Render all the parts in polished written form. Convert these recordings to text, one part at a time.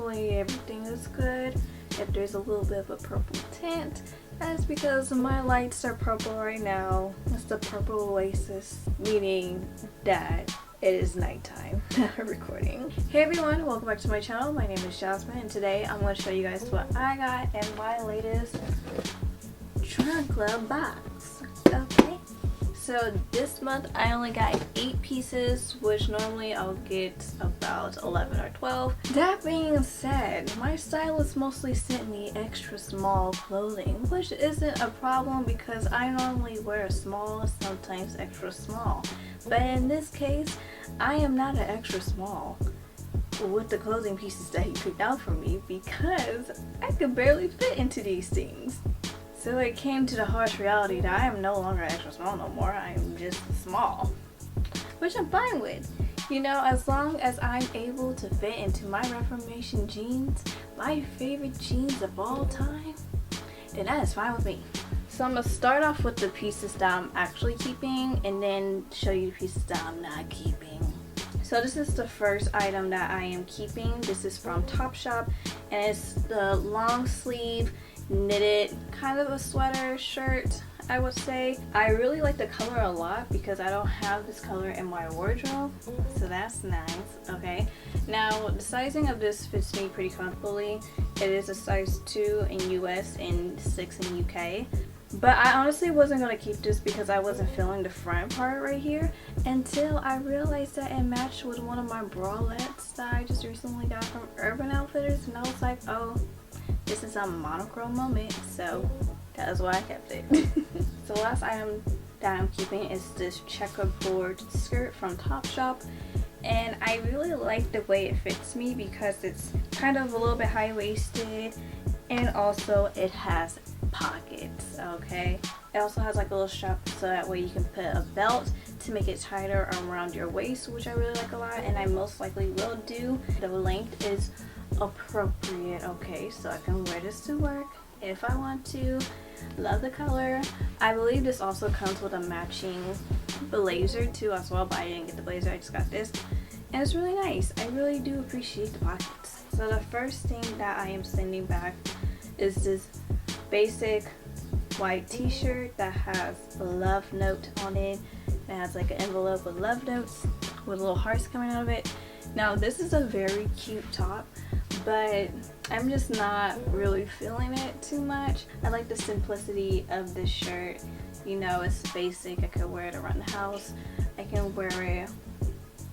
hopefully everything is good. If there's a little bit of a purple tint, that's because my lights are purple right now. It's the purple oasis, meaning that it is nighttime recording. Hey everyone, welcome back to my channel. My name is Jazmine, and today I'm going to show you guys what I got in my latest trunk club box. Okay, so this month I only got 8 pieces, which normally I'll get about 11 or 12. That being said, my stylist mostly sent me extra small clothing, which isn't a problem because I normally wear a small, sometimes extra small. But in this case, I am not an extra small with the clothing pieces that he picked out for me because I could barely fit into these things. So it came to the harsh reality that I am no longer extra small no more. I am just small, which I'm fine with. You know, as long as I'm able to fit into my Reformation jeans, my favorite jeans of all time, then that is fine with me. So I'm going to start off with the pieces that I'm actually keeping and then show you the pieces that I'm not keeping. So this is the first item that I am keeping. This is from Topshop and it's the long sleeve knitted kind of a sweater shirt, I would say. I really like the color a lot because I don't have this color in my wardrobe, so that's nice. Okay, now the sizing of this fits me pretty comfortably. It is a size 2 in US and 6 in UK. But I honestly wasn't going to keep this because I wasn't feeling the front part right here until I realized that it matched with one of my bralettes that I just recently got from Urban Outfitters, and I was like, oh, this is a monochrome moment, so that is why I kept it. So the last item that I'm keeping is this checkerboard skirt from Topshop, and I really like the way it fits me because it's kind of a little bit high-waisted and also it has pockets. Okay, it also has like a little strap so that way you can put a belt to make it tighter around your waist, which I really like a lot, and I most likely will do. The length is appropriate, okay, so I can wear this to work if I want to. Love the color. I believe this also comes with a matching blazer too as well, but I didn't get the blazer, I just got this, and it's really nice. I really do appreciate the pockets. So the first thing that I am sending back is this basic white t-shirt that has a love note on it. It has like an envelope with love notes with little hearts coming out of it. Now this is a very cute top, but I'm just not really feeling it too much. I like the simplicity of this shirt. You know, it's basic. I could wear it around the house. I can wear it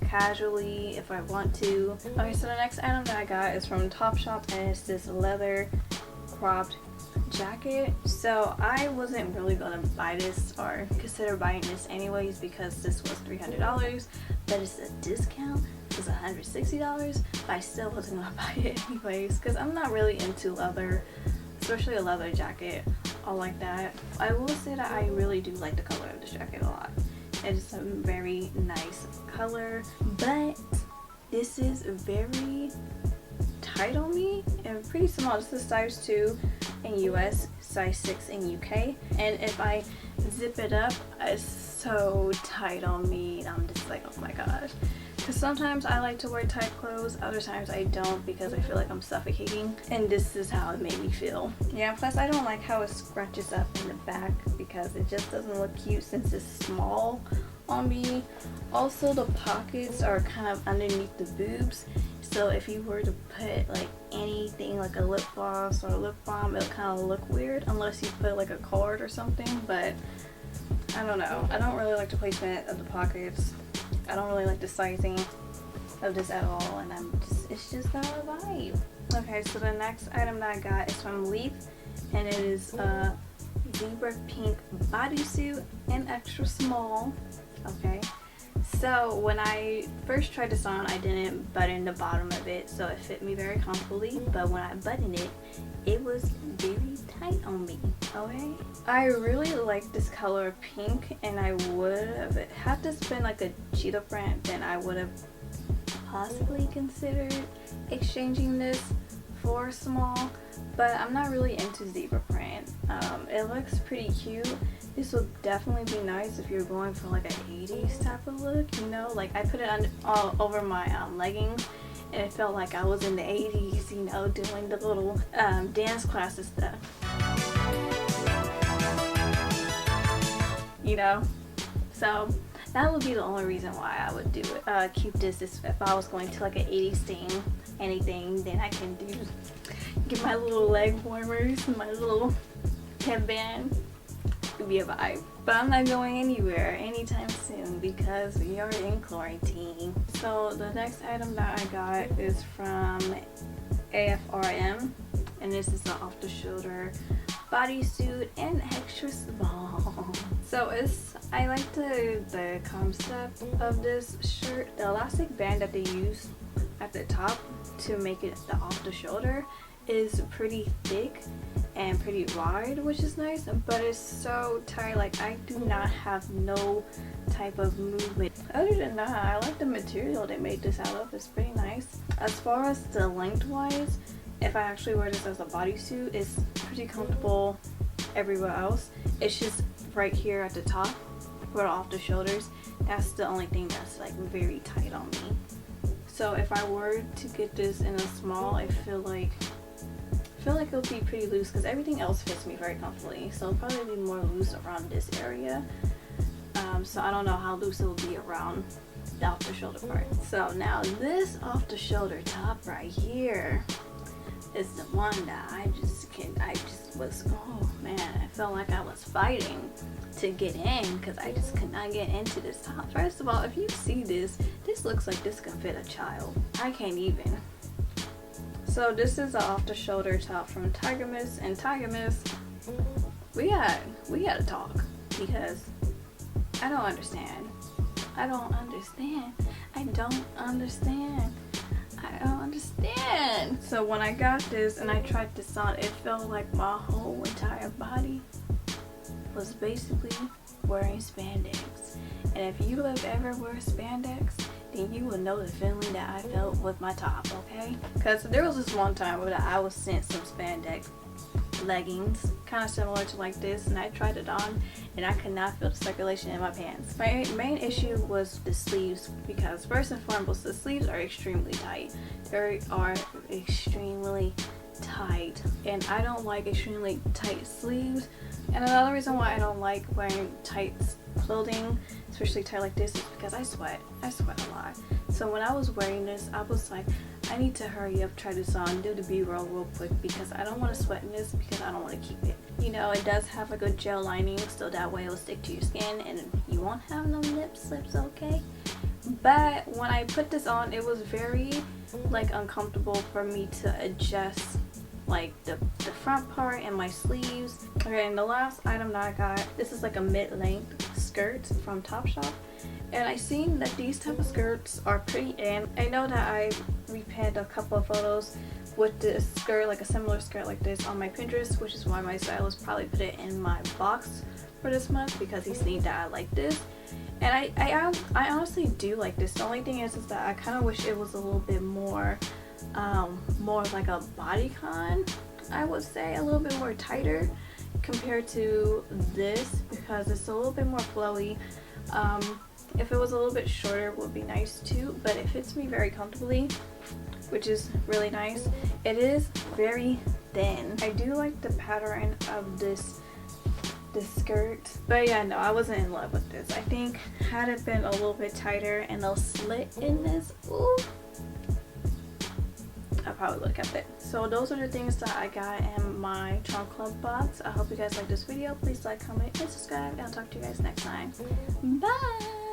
casually if I want to. Okay, so the next item that I got is from Topshop and it's this leather cropped jacket. So I wasn't really gonna buy this or consider buying this anyways because this was $300, but it's a discount. It was $160, but I still wasn't gonna buy it anyways because I'm not really into leather, especially a leather jacket all like that. I will say that I really do like the color of this jacket a lot. It is a very nice color, but this is very tight on me and pretty small. This is size 2 in US, size 6 in UK, and if I zip it up, it's so tight on me. I'm just like, oh my gosh. Because sometimes I like to wear tight clothes, other times I don't because I feel like I'm suffocating, and this is how it made me feel. Yeah, plus I don't like how it scrunches up in the back because it just doesn't look cute since it's small on me. Also, the pockets are kind of underneath the boobs, so if you were to put like anything like a lip gloss or a lip balm, it'll kind of look weird unless you put like a card or something. But I don't know, I don't really like the placement of the pockets. I don't really like the sizing of this at all, and it's just not a vibe. Okay, so the next item that I got is from Leaf, and it is a zebra pink bodysuit in extra small. Okay, so when I first tried this on, I didn't button the bottom of it, so it fit me very comfortably, but when I buttoned it, it was very tight on me. Okay, I really like this color of pink, and I would have, had this been like a cheetah print, then I would have possibly considered exchanging this for small, but I'm not really into zebra print. It looks pretty cute. This would definitely be nice if you're going for like an 80s type of look, you know, like I put it on all over my leggings, and it felt like I was in the 80s, you know, doing the little dance classes stuff, you know. So that would be the only reason why I would do it. Keep this is if I was going to like an 80s theme, anything, then I can get my little leg warmers, my little headband. It'd be a vibe. But I'm not going anywhere anytime soon because we are in quarantine. So the next item that I got is from AFRM, and this is the off-the-shoulder bodysuit and extra small. So I like the concept of this shirt. The elastic band that they use at the top to make it the off-the-shoulder is pretty thick and pretty wide, which is nice, but it's so tight. Like, I do not have no type of movement. Other than that, I like the material they made this out of. It's pretty nice. As far as the lengthwise, if I actually wear this as a bodysuit, it's pretty comfortable everywhere else. It's just right here at the top for off the shoulders. That's the only thing that's like very tight on me. So if I were to get this in a small, I feel like it'll be pretty loose because everything else fits me very comfortably. So it'll probably be more loose around this area. So I don't know how loose it will be around the off the shoulder part. So now this off the shoulder top right here is the one that I just was, oh man, I felt like I was fighting to get in because I just could not get into this top. First of all, if you see this looks like this can fit a child. I can't even. So this is an off-the-shoulder top from Tiger Mist, and Tiger Mist, we gotta talk because I don't understand. I don't understand. So when I got this and I tried this on, it felt like my whole entire body was basically wearing spandex. And if you have ever wear spandex, then you will know the feeling that I felt with my top, okay? Because there was this one time where I was sent some spandex leggings, kind of similar to like this, and I tried it on and I could not feel the circulation in my pants. My main issue was the sleeves, because first and foremost, the sleeves are extremely tight. They are extremely tight, and I don't like extremely tight sleeves. And another reason why I don't like wearing tight clothing, especially tight like this, is because I sweat a lot. So when I was wearing this, I was like, I need to hurry up, try this on, do the B-roll real quick, because I don't want to sweat in this, because I don't want to keep it. You know, it does have a good gel lining, so that way it will stick to your skin and you won't have no lip slips, okay? But when I put this on, it was very like uncomfortable for me to adjust like the front part and my sleeves. Okay, and the last item that I got, this is like a mid-length skirt from Topshop, and I seen that these type of skirts are pretty in. I know that I repinned a couple of photos with this skirt, like a similar skirt like this, on my Pinterest, which is why my stylist probably put it in my box for this month, because he seen that I like this. And I honestly do like this. The only thing is that I kind of wish it was a little bit more like a bodycon, I would say, a little bit more tighter compared to this, because it's a little bit more flowy. If it was a little bit shorter, it would be nice too, but it fits me very comfortably, which is really nice. It is very thin. I do like the pattern of this skirt, but yeah, no, I wasn't in love with this. I think had it been a little bit tighter and a slit in this, ooh, I probably would have kept it. So those are the things that I got in my trunk club box. I hope you guys like this video. Please like, comment, and subscribe, and I'll talk to you guys next time. Bye.